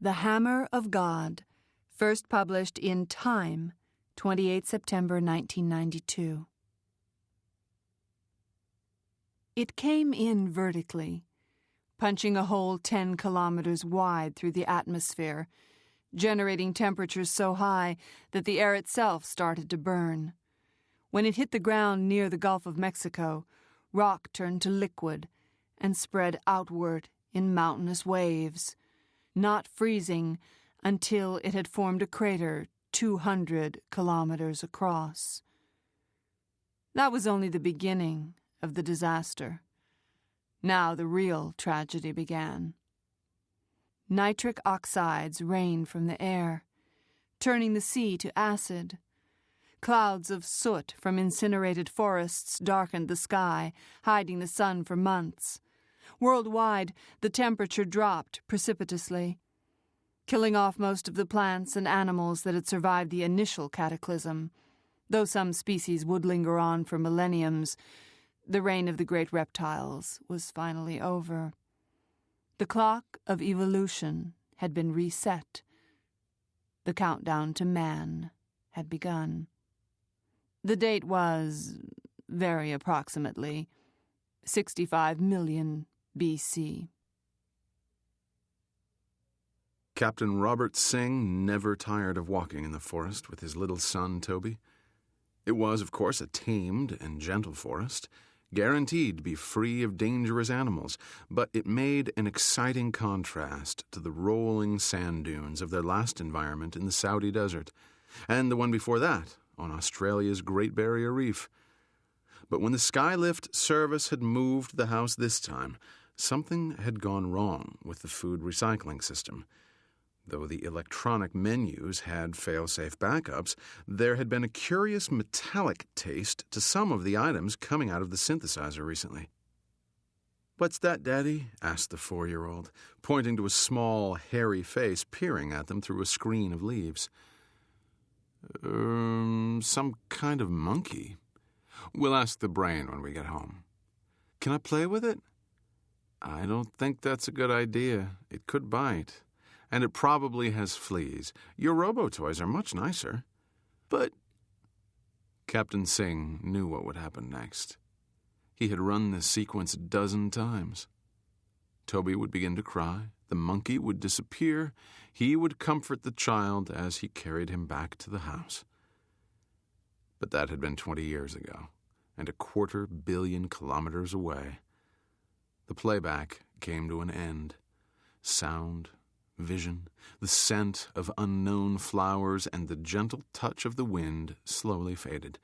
The Hammer of God, first published in Time, 28 September 1992. It came in vertically, punching a hole 10 kilometers wide through the atmosphere, generating temperatures so high that the air itself started to burn. When it hit the ground near the Gulf of Mexico, rock turned to liquid and spread outward in mountainous waves, not freezing until it had formed a crater 200 kilometers across. That was only the beginning of the disaster. Now the real tragedy began. Nitric oxides rained from the air, turning the sea to acid. Clouds of soot from incinerated forests darkened the sky, hiding the sun for months. Worldwide, the temperature dropped precipitously, killing off most of the plants and animals that had survived the initial cataclysm. Though some species would linger on for millenniums, the reign of the great reptiles was finally over. The clock of evolution had been reset. The countdown to man had begun. The date was, very approximately, 65 million BC. Captain Robert Singh never tired of walking in the forest with his little son, Toby. It was, of course, a tamed and gentle forest, guaranteed to be free of dangerous animals, but it made an exciting contrast to the rolling sand dunes of their last environment in the Saudi desert, and the one before that, on Australia's Great Barrier Reef. But when the Skylift service had moved the house this time, something had gone wrong with the food recycling system. Though the electronic menus had fail-safe backups, there had been a curious metallic taste to some of the items coming out of the synthesizer recently. "What's that, Daddy?" asked the 4-year-old, pointing to a small, hairy face peering at them through a screen of leaves. Some kind of monkey. We'll ask the brain when we get home." "Can I play with it?" "I don't think that's a good idea. It could bite. And it probably has fleas. Your robo-toys are much nicer." "But—" Captain Singh knew what would happen next. He had run this sequence a dozen times. Toby would begin to cry. The monkey would disappear. He would comfort the child as he carried him back to the house. But that had been 20 years ago, and 250 million kilometers away. The playback came to an end. Sound, vision, the scent of unknown flowers, and the gentle touch of the wind slowly faded.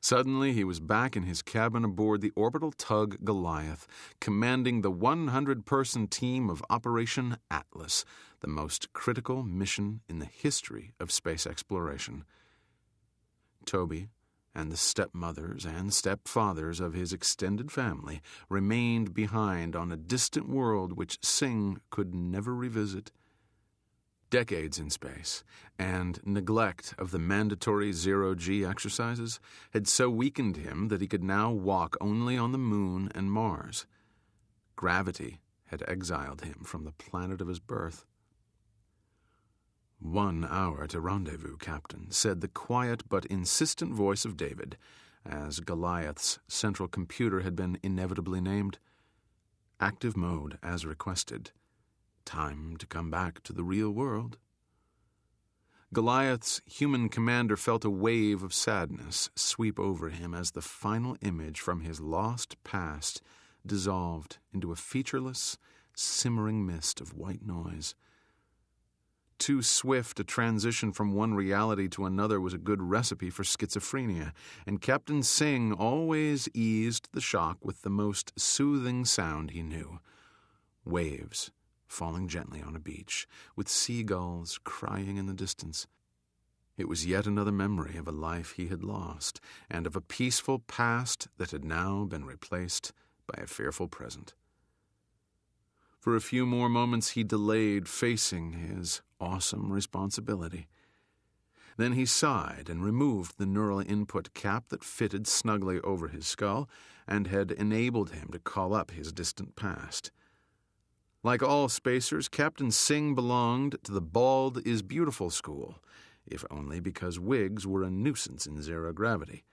Suddenly, he was back in his cabin aboard the orbital tug Goliath, commanding the 100-person team of Operation Atlas, the most critical mission in the history of space exploration. Toby and the stepmothers and stepfathers of his extended family remained behind on a distant world which Singh could never revisit. Decades in space and neglect of the mandatory zero-G exercises had so weakened him that he could now walk only on the Moon and Mars. Gravity had exiled him from the planet of his birth. "1 hour to rendezvous, Captain," said the quiet but insistent voice of David, as Goliath's central computer had been inevitably named. "Active mode as requested. Time to come back to the real world." Goliath's human commander felt a wave of sadness sweep over him as the final image from his lost past dissolved into a featureless, simmering mist of white noise. Too swift a transition from one reality to another was a good recipe for schizophrenia, and Captain Singh always eased the shock with the most soothing sound he knew. Waves falling gently on a beach, with seagulls crying in the distance. It was yet another memory of a life he had lost, and of a peaceful past that had now been replaced by a fearful present. For a few more moments he delayed facing his awesome responsibility. Then he sighed and removed the neural input cap that fitted snugly over his skull and had enabled him to call up his distant past. Like all spacers, Captain Singh belonged to the Bald is Beautiful school, if only because wigs were a nuisance in zero gravity.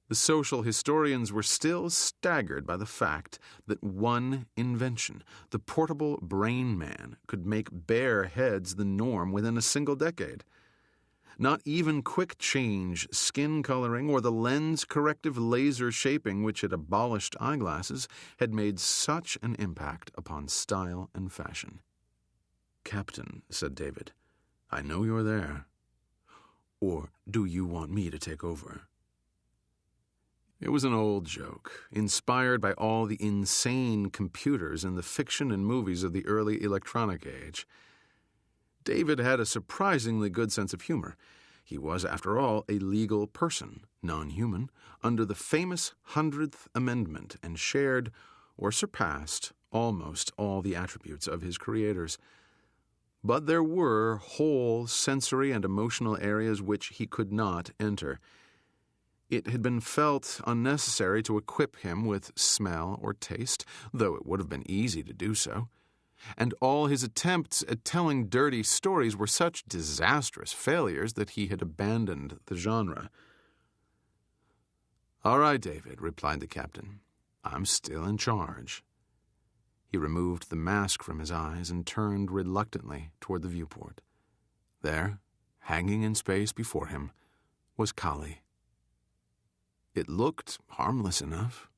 The social historians were still staggered by the fact that one invention, the portable brain man, could make bare heads the norm within a single decade. Not even quick change, skin coloring, or the lens-corrective laser shaping which had abolished eyeglasses had made such an impact upon style and fashion. "Captain," said David, "I know you're there. Or do you want me to take over?" It was an old joke, inspired by all the insane computers in the fiction and movies of the early electronic age. David had a surprisingly good sense of humor. He was, after all, a legal person, non-human, under the famous 100th Amendment, and shared, or surpassed, almost all the attributes of his creators. But there were whole sensory and emotional areas which he could not enter. It had been felt unnecessary to equip him with smell or taste, though it would have been easy to do so. And all his attempts at telling dirty stories were such disastrous failures that he had abandoned the genre. "All right, David," replied the captain. "I'm still in charge." He removed the mask from his eyes and turned reluctantly toward the viewport. There, hanging in space before him, was Kali. It looked harmless enough.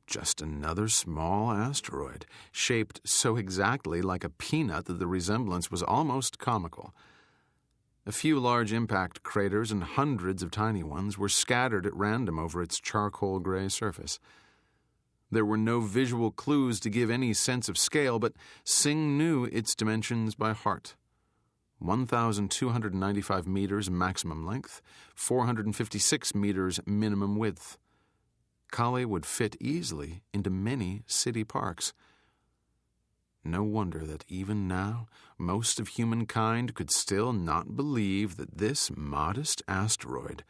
Just another small asteroid, shaped so exactly like a peanut that the resemblance was almost comical. A few large impact craters and hundreds of tiny ones were scattered at random over its charcoal gray surface. There were no visual clues to give any sense of scale, but Singh knew its dimensions by heart. 1,295 meters maximum length, 456 meters minimum width. Kali would fit easily into many city parks. No wonder that even now, most of humankind could still not believe that this modest asteroid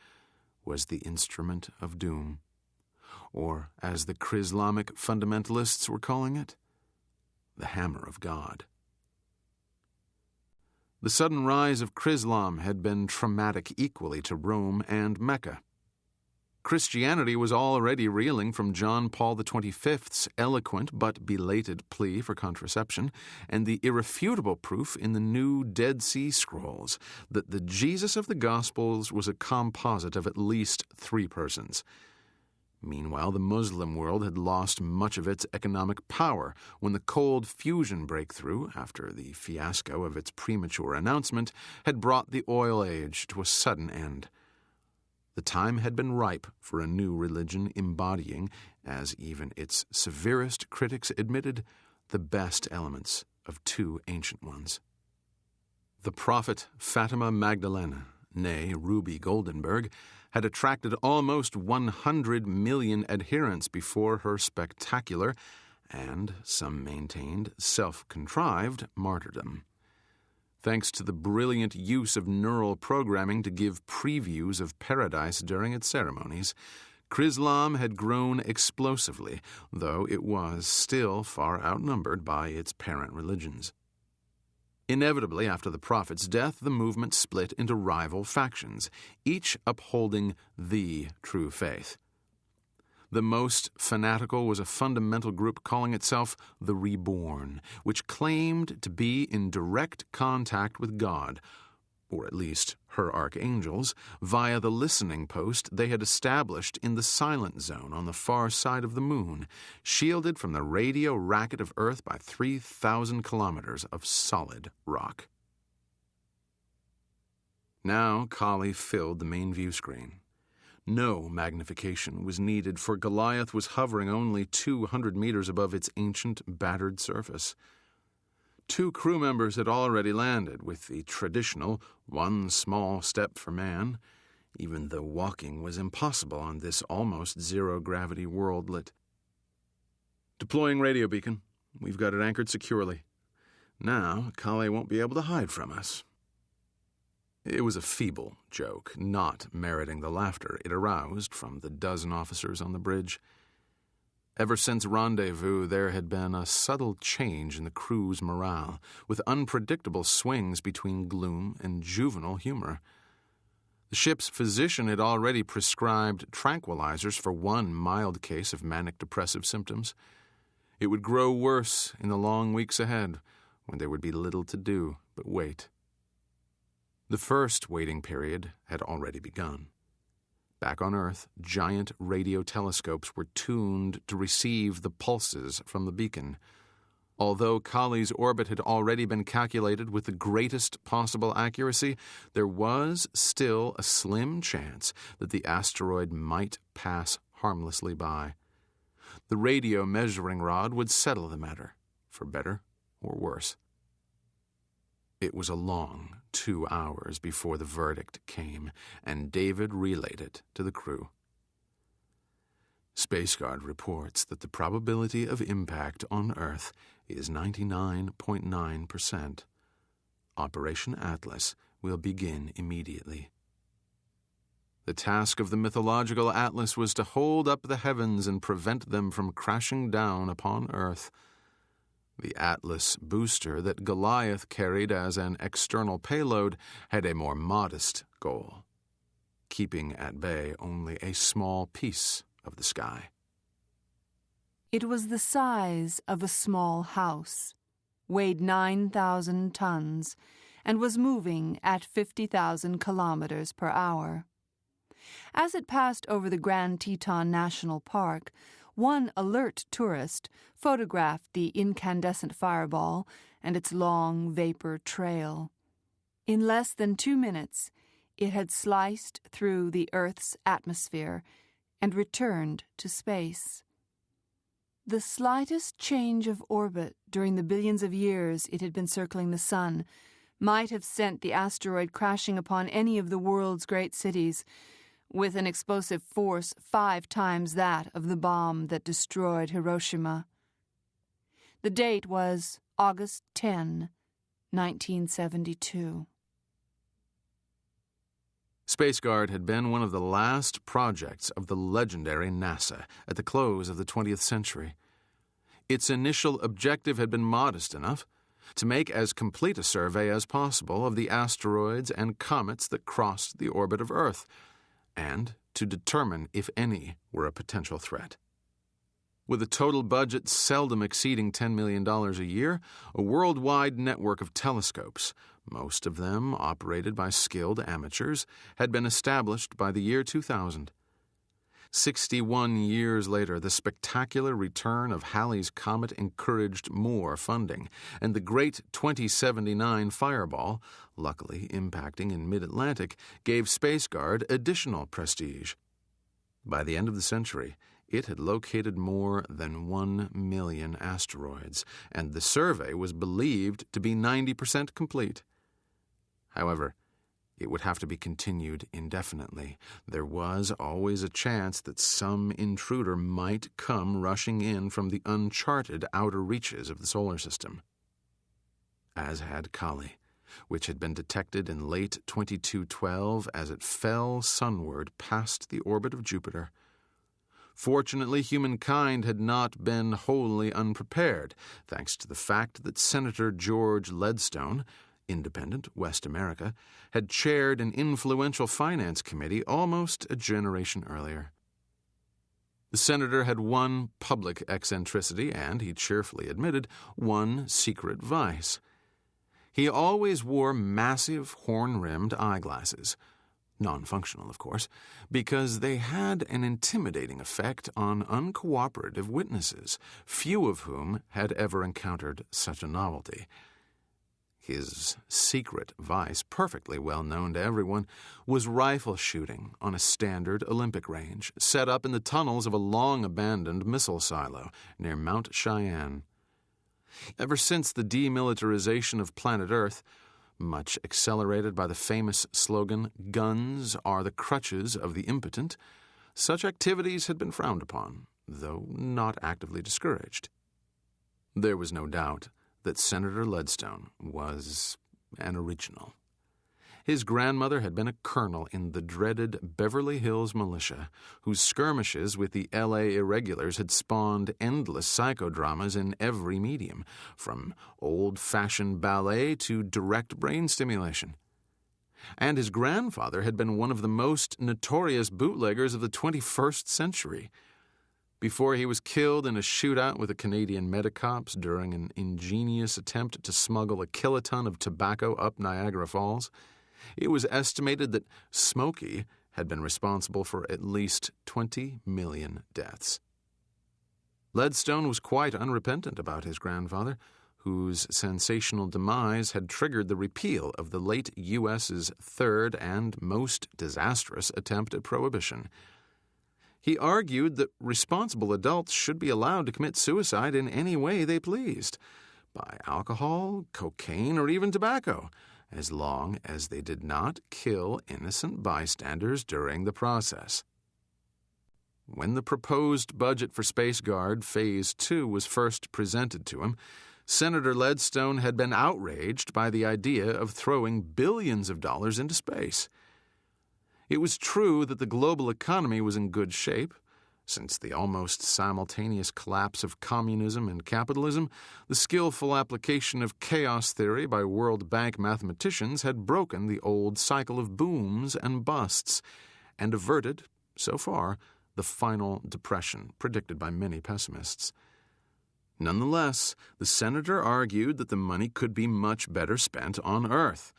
was the instrument of doom. Or, as the Chrislamic fundamentalists were calling it, the hammer of God. The sudden rise of Chrislam had been traumatic equally to Rome and Mecca. Christianity was already reeling from John Paul XXV's eloquent but belated plea for contraception and the irrefutable proof in the new Dead Sea Scrolls that the Jesus of the Gospels was a composite of at least 3 persons. Meanwhile, the Muslim world had lost much of its economic power when the cold fusion breakthrough, after the fiasco of its premature announcement, had brought the oil age to a sudden end. The time had been ripe for a new religion embodying, as even its severest critics admitted, the best elements of 2 ancient ones. The prophet Fatima Magdalena, née Ruby Goldenberg, had attracted almost 100 million adherents before her spectacular, and, some maintained, self-contrived martyrdom. Thanks to the brilliant use of neural programming to give previews of paradise during its ceremonies, Chrislam had grown explosively, though it was still far outnumbered by its parent religions. Inevitably, after the prophet's death, the movement split into rival factions, each upholding the true faith. The most fanatical was a fundamental group calling itself the Reborn, which claimed to be in direct contact with God, or at least her archangels, via the listening post they had established in the Silent Zone on the far side of the moon, shielded from the radio racket of Earth by 3,000 kilometers of solid rock. Now Kali filled the main view screen. No magnification was needed, for Goliath was hovering only 200 meters above its ancient, battered surface. 2 crew members had already landed, with the traditional 1 small step for man, even though walking was impossible on this almost zero-gravity worldlet. "Deploying radio beacon. We've got it anchored securely. Now, Kali won't be able to hide from us." It was a feeble joke, not meriting the laughter it aroused from the dozen officers on the bridge. Ever since Rendezvous, there had been a subtle change in the crew's morale, with unpredictable swings between gloom and juvenile humor. The ship's physician had already prescribed tranquilizers for one mild case of manic-depressive symptoms. It would grow worse in the long weeks ahead, when there would be little to do but wait. The first waiting period had already begun. Back on Earth, giant radio telescopes were tuned to receive the pulses from the beacon. Although Kali's orbit had already been calculated with the greatest possible accuracy, there was still a slim chance that the asteroid might pass harmlessly by. The radio measuring rod would settle the matter, for better or worse. It was a long 2 hours before the verdict came, and David relayed it to the crew. SPACEGUARD reports that the probability of impact on Earth is 99.9%. Operation Atlas will begin immediately. The task of the mythological Atlas was to hold up the heavens and prevent them from crashing down upon Earth. The Atlas booster that Goliath carried as an external payload had a more modest goal, keeping at bay only a small piece of the sky. It was the size of a small house, weighed 9,000 tons, and was moving at 50,000 kilometers per hour. As it passed over the Grand Teton National Park, one alert tourist photographed the incandescent fireball and its long vapor trail. In less than 2 minutes, it had sliced through the Earth's atmosphere and returned to space. The slightest change of orbit during the billions of years it had been circling the sun might have sent the asteroid crashing upon any of the world's great cities, with an explosive force 5 times that of the bomb that destroyed Hiroshima. The date was August 10, 1972. SPACEGUARD had been one of the last projects of the legendary NASA at the close of the 20th century. Its initial objective had been modest enough to make as complete a survey as possible of the asteroids and comets that crossed the orbit of Earth, and to determine if any were a potential threat. With a total budget seldom exceeding $10 million a year, a worldwide network of telescopes, most of them operated by skilled amateurs, had been established by the year 2000. 61 years later, the spectacular return of Halley's Comet encouraged more funding, and the great 2079 fireball, luckily impacting in mid-Atlantic, gave SPACEGUARD additional prestige. By the end of the century, it had located more than 1 million asteroids, and the survey was believed to be 90% complete. However, it would have to be continued indefinitely. There was always a chance that some intruder might come rushing in from the uncharted outer reaches of the solar system. As had Kali, which had been detected in late 2212 as it fell sunward past the orbit of Jupiter. Fortunately, humankind had not been wholly unprepared, thanks to the fact that Senator George Ledstone, Independent West America, had chaired an influential finance committee almost a generation earlier. The senator had one public eccentricity and, he cheerfully admitted, one secret vice. He always wore massive horn-rimmed eyeglasses, non-functional, of course, because they had an intimidating effect on uncooperative witnesses, few of whom had ever encountered such a novelty. His secret vice, perfectly well known to everyone, was rifle shooting on a standard Olympic range set up in the tunnels of a long-abandoned missile silo near Mount Cheyenne. Ever since the demilitarization of planet Earth, much accelerated by the famous slogan, "Guns are the crutches of the impotent," such activities had been frowned upon, though not actively discouraged. There was no doubt that Senator Ledstone was an original. His grandmother had been a colonel in the dreaded Beverly Hills militia, whose skirmishes with the L.A. irregulars had spawned endless psychodramas in every medium, from old-fashioned ballet to direct brain stimulation. And his grandfather had been one of the most notorious bootleggers of the 21st century. Before he was killed in a shootout with the Canadian medicops during an ingenious attempt to smuggle a kiloton of tobacco up Niagara Falls, it was estimated that Smokey had been responsible for at least 20 million deaths. Leadstone was quite unrepentant about his grandfather, whose sensational demise had triggered the repeal of the late U.S.'s third and most disastrous attempt at prohibition. He argued that responsible adults should be allowed to commit suicide in any way they pleased, by alcohol, cocaine, or even tobacco, as long as they did not kill innocent bystanders during the process. When the proposed budget for SPACEGUARD Phase 2 was first presented to him, Senator Leadstone had been outraged by the idea of throwing billions of dollars into space. It was true that the global economy was in good shape. Since the almost simultaneous collapse of communism and capitalism, the skillful application of chaos theory by World Bank mathematicians had broken the old cycle of booms and busts and averted, so far, the final depression predicted by many pessimists. Nonetheless, the senator argued that the money could be much better spent on Earth,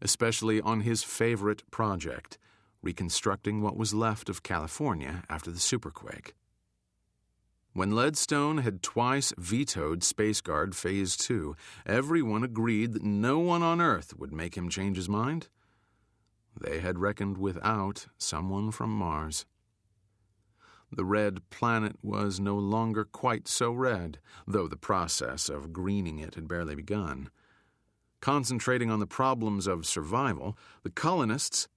especially on his favorite project, reconstructing what was left of California after the superquake. When Leadstone had twice vetoed SPACEGUARD Phase 2, everyone agreed that no one on Earth would make him change his mind. They had reckoned without someone from Mars. The red planet was no longer quite so red, though the process of greening it had barely begun. Concentrating on the problems of survival, the colonists—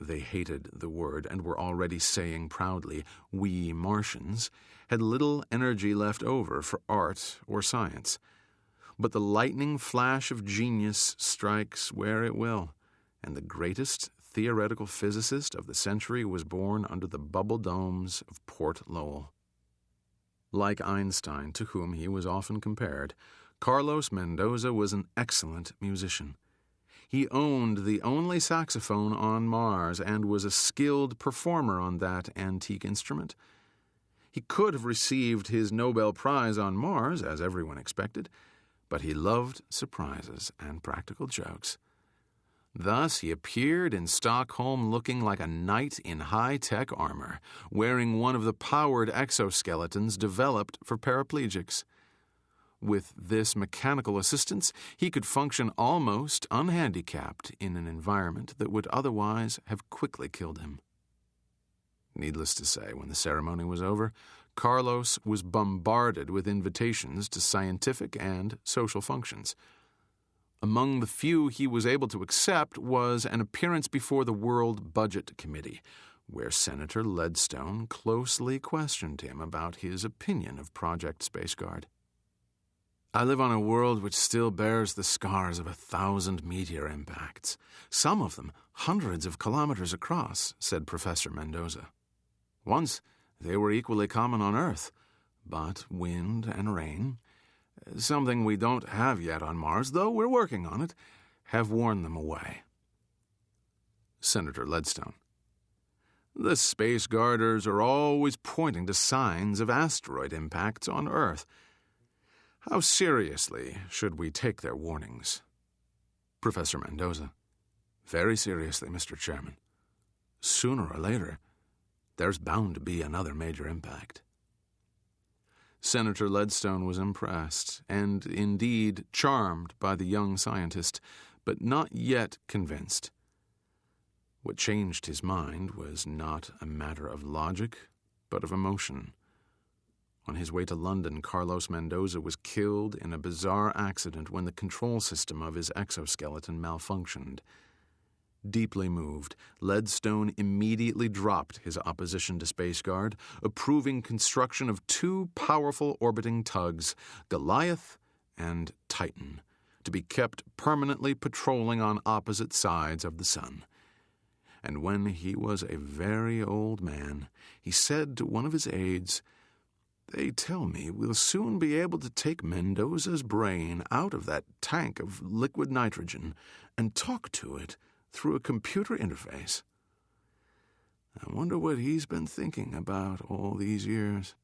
they hated the word and were already saying proudly, "We Martians," had little energy left over for art or science. But the lightning flash of genius strikes where it will, and the greatest theoretical physicist of the century was born under the bubble domes of Port Lowell. Like Einstein, to whom he was often compared, Carlos Mendoza was an excellent musician. He owned the only saxophone on Mars and was a skilled performer on that antique instrument. He could have received his Nobel Prize on Mars, as everyone expected, but he loved surprises and practical jokes. Thus he appeared in Stockholm looking like a knight in high-tech armor, wearing one of the powered exoskeletons developed for paraplegics. With this mechanical assistance, he could function almost unhandicapped in an environment that would otherwise have quickly killed him. Needless to say, when the ceremony was over, Carlos was bombarded with invitations to scientific and social functions. Among the few he was able to accept was an appearance before the World Budget Committee, where Senator Leadstone closely questioned him about his opinion of Project SPACEGUARD. "I live on a world which still bears the scars of 1,000 meteor impacts, some of them hundreds of kilometers across," said Professor Mendoza. "Once they were equally common on Earth, but wind and rain, something we don't have yet on Mars, though we're working on it, have worn them away." Senator Leadstone: "The SPACEGUARDers are always pointing to signs of asteroid impacts on Earth. How seriously should we take their warnings?" Professor Mendoza: "Very seriously, Mr. Chairman. Sooner or later, there's bound to be another major impact." Senator Leadstone was impressed and, indeed, charmed by the young scientist, but not yet convinced. What changed his mind was not a matter of logic, but of emotion. On his way to London, Carlos Mendoza was killed in a bizarre accident when the control system of his exoskeleton malfunctioned. Deeply moved, Leadstone immediately dropped his opposition to SPACEGUARD, approving construction of 2 powerful orbiting tugs, Goliath and Titan, to to be kept permanently patrolling on opposite sides of the sun. And when he was a very old man, he said to one of his aides, "They tell me we'll soon be able to take Mendoza's brain out of that tank of liquid nitrogen and talk to it through a computer interface. I wonder what he's been thinking about all these years."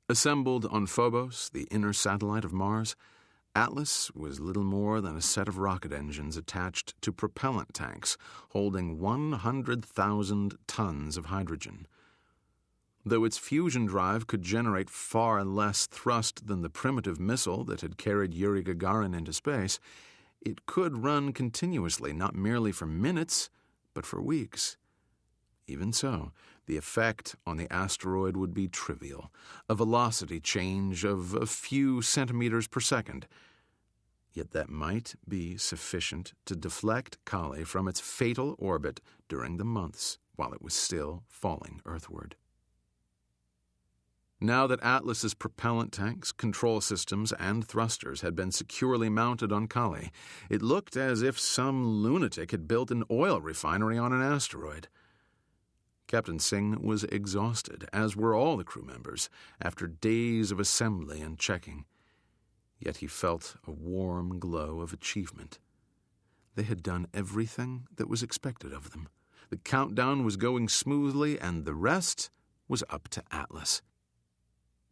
Assembled on Phobos, the inner satellite of Mars, Atlas was little more than a set of rocket engines attached to propellant tanks holding 100,000 tons of hydrogen. Though its fusion drive could generate far less thrust than the primitive missile that had carried Yuri Gagarin into space, it could run continuously, not merely for minutes, but for weeks. Even so, the effect on the asteroid would be trivial, a velocity change of a few centimeters per second. Yet that might be sufficient to deflect Kali from its fatal orbit during the months while it was still falling earthward. Now that Atlas's propellant tanks, control systems, and thrusters had been securely mounted on Kali, it looked as if some lunatic had built an oil refinery on an asteroid. Captain Singh was exhausted, as were all the crew members, after days of assembly and checking. Yet he felt a warm glow of achievement. They had done everything that was expected of them. The countdown was going smoothly, and the rest was up to Atlas.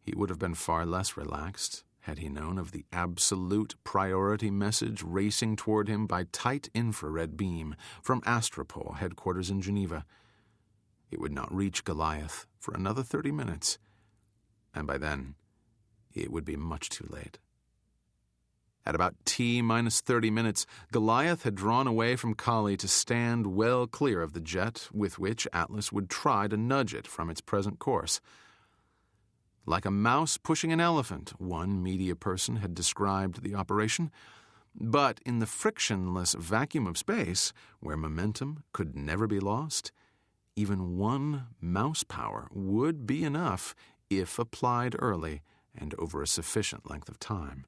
He would have been far less relaxed had he known of the absolute priority message racing toward him by tight infrared beam from Astropol headquarters in Geneva. It would not reach Goliath for another 30 minutes, and by then it would be much too late. At about T-minus 30 minutes, Goliath had drawn away from Kali to stand well clear of the jet with which Atlas would try to nudge it from its present course. Like a mouse pushing an elephant, one media person had described the operation. But in the frictionless vacuum of space, where momentum could never be lost, even one mouse power would be enough if applied early and over a sufficient length of time.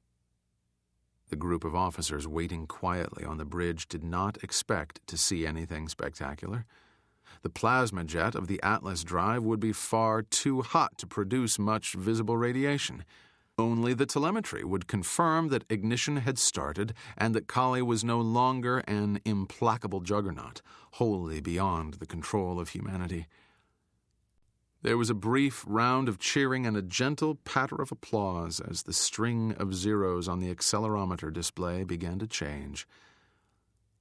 The group of officers waiting quietly on the bridge did not expect to see anything spectacular. The plasma jet of the Atlas drive would be far too hot to produce much visible radiation. Only the telemetry would confirm that ignition had started and that Kali was no longer an implacable juggernaut, wholly beyond the control of humanity. There was a brief round of cheering and a gentle patter of applause as the string of zeros on the accelerometer display began to change.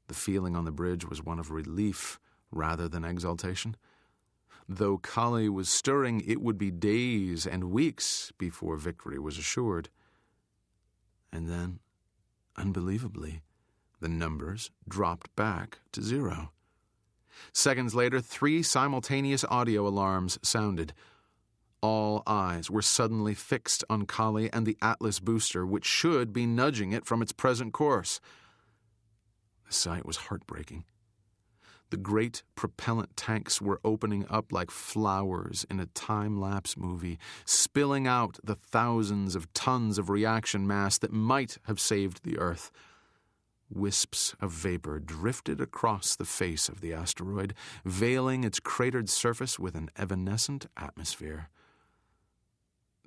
The feeling on the bridge was one of relief rather than exultation. Though Kali was stirring, it would be days and weeks before victory was assured. And then, unbelievably, the numbers dropped back to 0. Seconds later, 3 simultaneous audio alarms sounded. All eyes were suddenly fixed on Kali and the Atlas booster, which should be nudging it from its present course. The sight was heartbreaking. The great propellant tanks were opening up like flowers in a time-lapse movie, spilling out the thousands of tons of reaction mass that might have saved the Earth. Wisps of vapor drifted across the face of the asteroid, veiling its cratered surface with an evanescent atmosphere.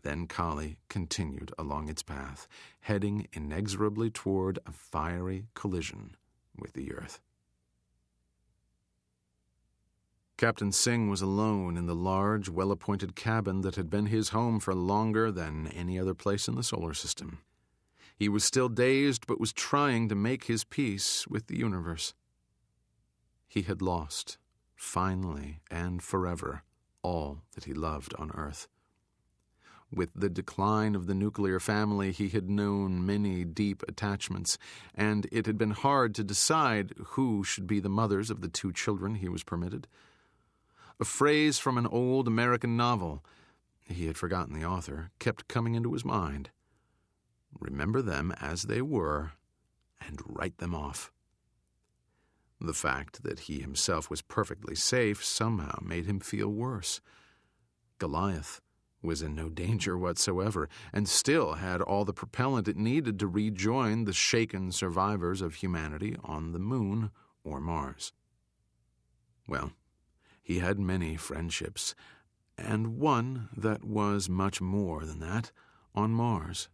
Then Kali continued along its path, heading inexorably toward a fiery collision with the Earth. Captain Singh was alone in the large, well-appointed cabin that had been his home for longer than any other place in the solar system. He was still dazed, but was trying to make his peace with the universe. He had lost, finally and forever, all that he loved on Earth. With the decline of the nuclear family, he had known many deep attachments, and it had been hard to decide who should be the mothers of the 2 children he was permitted. A phrase from an old American novel, he had forgotten the author, kept coming into his mind. Remember them as they were, and write them off. The fact that he himself was perfectly safe somehow made him feel worse. Goliath was in no danger whatsoever and still had all the propellant it needed to rejoin the shaken survivors of humanity on the Moon or Mars. Well, he had many friendships, and one that was much more than that on Mars.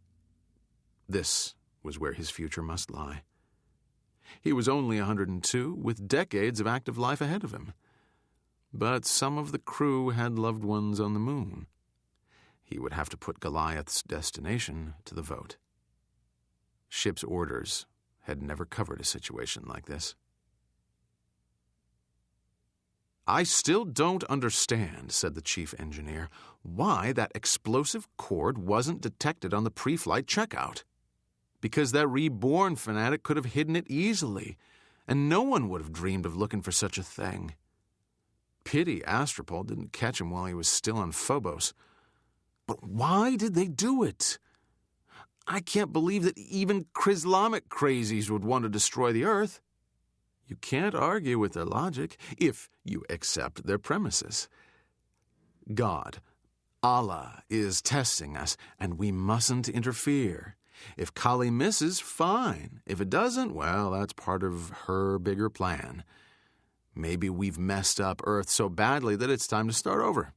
This was where his future must lie. He was only 102, with decades of active life ahead of him. But some of the crew had loved ones on the Moon. He would have to put Goliath's destination to the vote. Ship's orders had never covered a situation like this. "I still don't understand," said the chief engineer, "why that explosive cord wasn't detected on the pre-flight checkout. Because that reborn fanatic could have hidden it easily, and no one would have dreamed of looking for such a thing. Pity Astropol didn't catch him while he was still on Phobos. But why did they do it? I can't believe that even Chrislamic crazies would want to destroy the Earth." You can't argue with their logic if you accept their premises. God, Allah, is testing us, and we mustn't interfere. If Kali misses, fine. If it doesn't, well, that's part of her bigger plan. Maybe we've messed up Earth so badly that it's time to start over.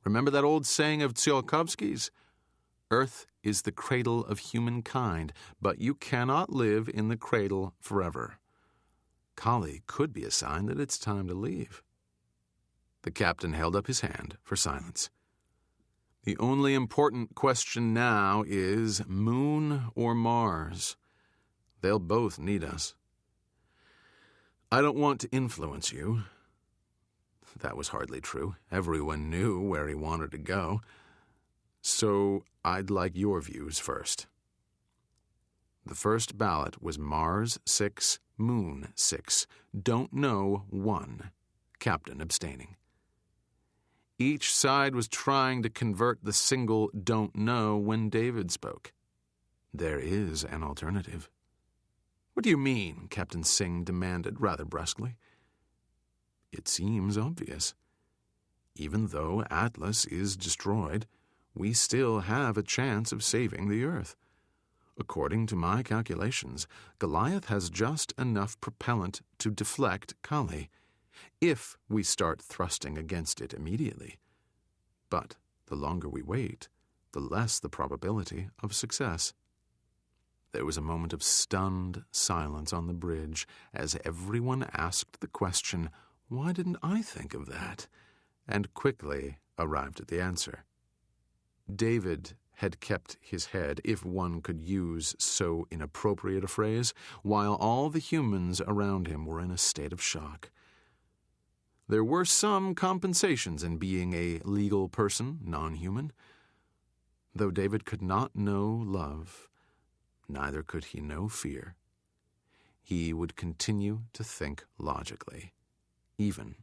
Remember that old saying of Tsiolkovsky's? Earth is the cradle of humankind, but you cannot live in the cradle forever. Kali could be a sign that it's time to leave. The captain held up his hand for silence. The only important question now is Moon or Mars. They'll both need us. I don't want to influence you. That was hardly true. Everyone knew where he wanted to go. So I'd like your views first. The first ballot was Mars 6, Moon 6. Don't know 1. Captain abstaining. Each side was trying to convert the single don't know when David spoke. There is an alternative. What do you mean? Captain Singh demanded rather brusquely. It seems obvious. Even though Atlas is destroyed, we still have a chance of saving the Earth. According to my calculations, Goliath has just enough propellant to deflect Kali, if we start thrusting against it immediately. But the longer we wait, the less the probability of success. There was a moment of stunned silence on the bridge as everyone asked the question, "Why didn't I think of that?" and quickly arrived at the answer. David had kept his head, if one could use so inappropriate a phrase, while all the humans around him were in a state of shock. There were some compensations in being a legal person, non-human. Though David could not know love, neither could he know fear. He would continue to think logically, even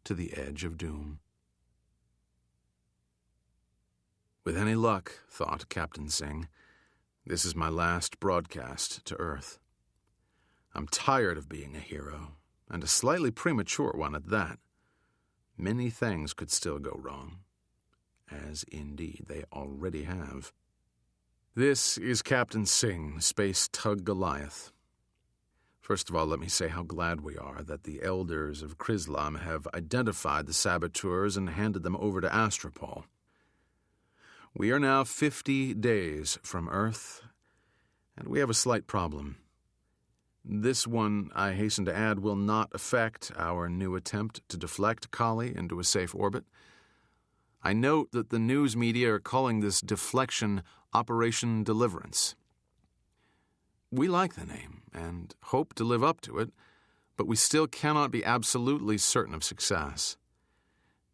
to the edge of doom. With any luck, thought Captain Singh, this is my last broadcast to Earth. I'm tired of being a hero, and a slightly premature one at that. Many things could still go wrong, as indeed they already have. This is Captain Singh, Space Tug Goliath. First of all, let me say how glad we are that the elders of Chrislam have identified the saboteurs and handed them over to Astropol. We are now 50 days from Earth, and we have a slight problem. This one, I hasten to add, will not affect our new attempt to deflect Kali into a safe orbit. I note that the news media are calling this deflection Operation Deliverance. We like the name and hope to live up to it, but we still cannot be absolutely certain of success.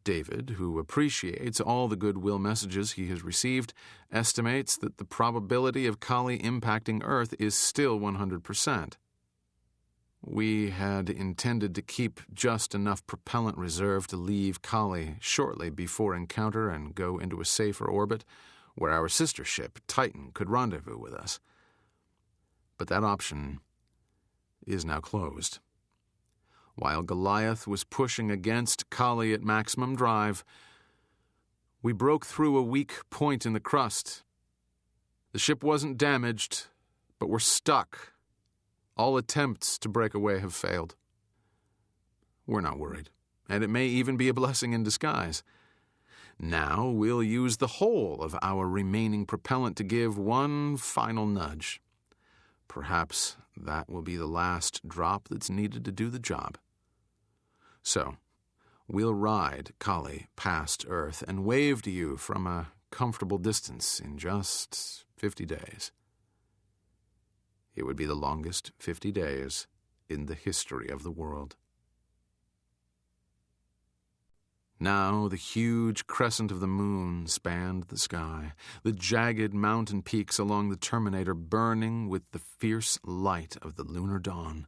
David, who appreciates all the goodwill messages he has received, estimates that the probability of Kali impacting Earth is still 100%. We had intended to keep just enough propellant reserve to leave Kali shortly before encounter and go into a safer orbit where our sister ship, Titan, could rendezvous with us. But that option is now closed. While Goliath was pushing against Kali at maximum drive, We broke through a weak point in the crust. The ship wasn't damaged, but we're stuck. All attempts to break away have failed. We're not worried, and it may even be a blessing in disguise. Now we'll use the whole of our remaining propellant to give one final nudge. Perhaps that will be the last drop that's needed to do the job. So, we'll ride Kali past Earth and wave to you from a comfortable distance in just 50 days. It would be the longest 50 days in the history of the world. Now the huge crescent of the moon spanned the sky, the jagged mountain peaks along the terminator burning with the fierce light of the lunar dawn.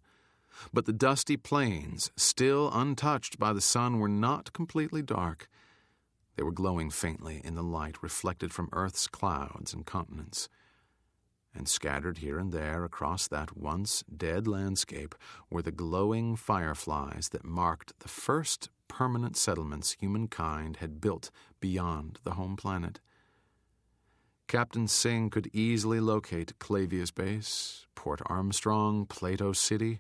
But the dusty plains, still untouched by the sun, were not completely dark. They were glowing faintly in the light reflected from Earth's clouds and continents. And scattered here and there across that once dead landscape were the glowing fireflies that marked the first permanent settlements humankind had built beyond the home planet. Captain Singh could easily locate Clavius Base, Port Armstrong, Plato City.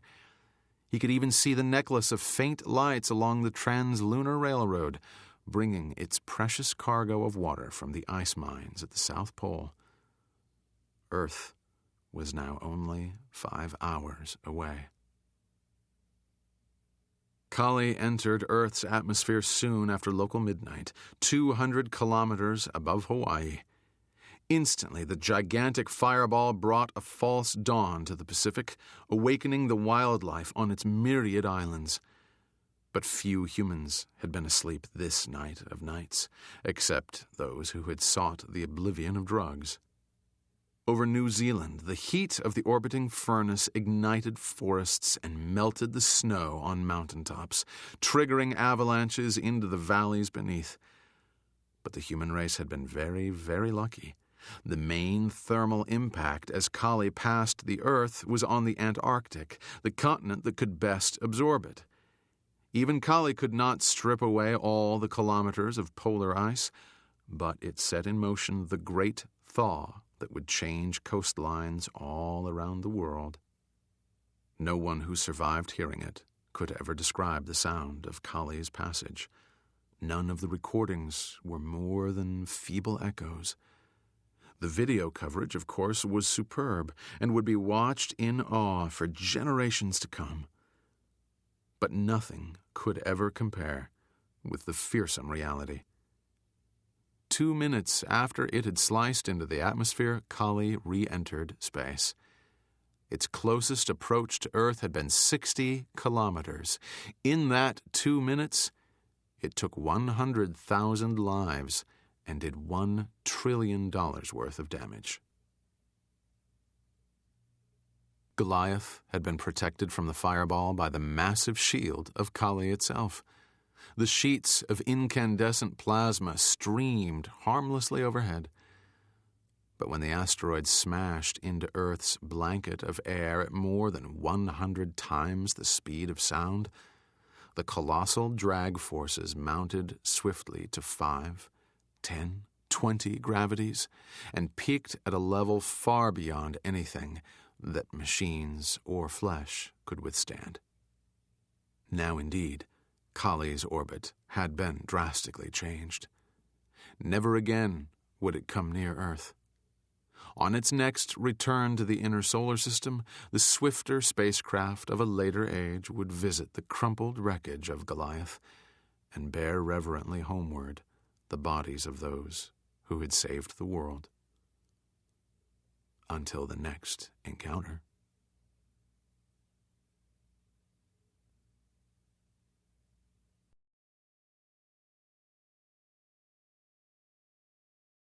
He could even see the necklace of faint lights along the Trans-Lunar Railroad, bringing its precious cargo of water from the ice mines at the South Pole. Earth was now only 5 hours away. Kali entered Earth's atmosphere soon after local midnight, 200 kilometers above Hawaii. Instantly, the gigantic fireball brought a false dawn to the Pacific, awakening the wildlife on its myriad islands. But few humans had been asleep this night of nights, except those who had sought the oblivion of drugs. Over New Zealand, the heat of the orbiting furnace ignited forests and melted the snow on mountaintops, triggering avalanches into the valleys beneath. But the human race had been very, very lucky. The main thermal impact as Kali passed the Earth was on the Antarctic, the continent that could best absorb it. Even Kali could not strip away all the kilometers of polar ice, but it set in motion the great thaw that would change coastlines all around the world. No one who survived hearing it could ever describe the sound of Kali's passage. None of the recordings were more than feeble echoes. The video coverage, of course, was superb and would be watched in awe for generations to come. But nothing could ever compare with the fearsome reality. 2 minutes after it had sliced into the atmosphere, Kali re-entered space. Its closest approach to Earth had been 60 kilometers. In that 2 minutes, it took 100,000 lives and did $1 trillion worth of damage. Goliath had been protected from the fireball by the massive shield of Kali itself. The sheets of incandescent plasma streamed harmlessly overhead. But when the asteroid smashed into Earth's blanket of air at more than 100 times the speed of sound, the colossal drag forces mounted swiftly to 5, 10, 20 gravities and peaked at a level far beyond anything that machines or flesh could withstand. Now, indeed, Kali's orbit had been drastically changed. Never again would it come near Earth. On its next return to the inner solar system, the swifter spacecraft of a later age would visit the crumpled wreckage of Goliath and bear reverently homeward the bodies of those who had saved the world. Until the next encounter.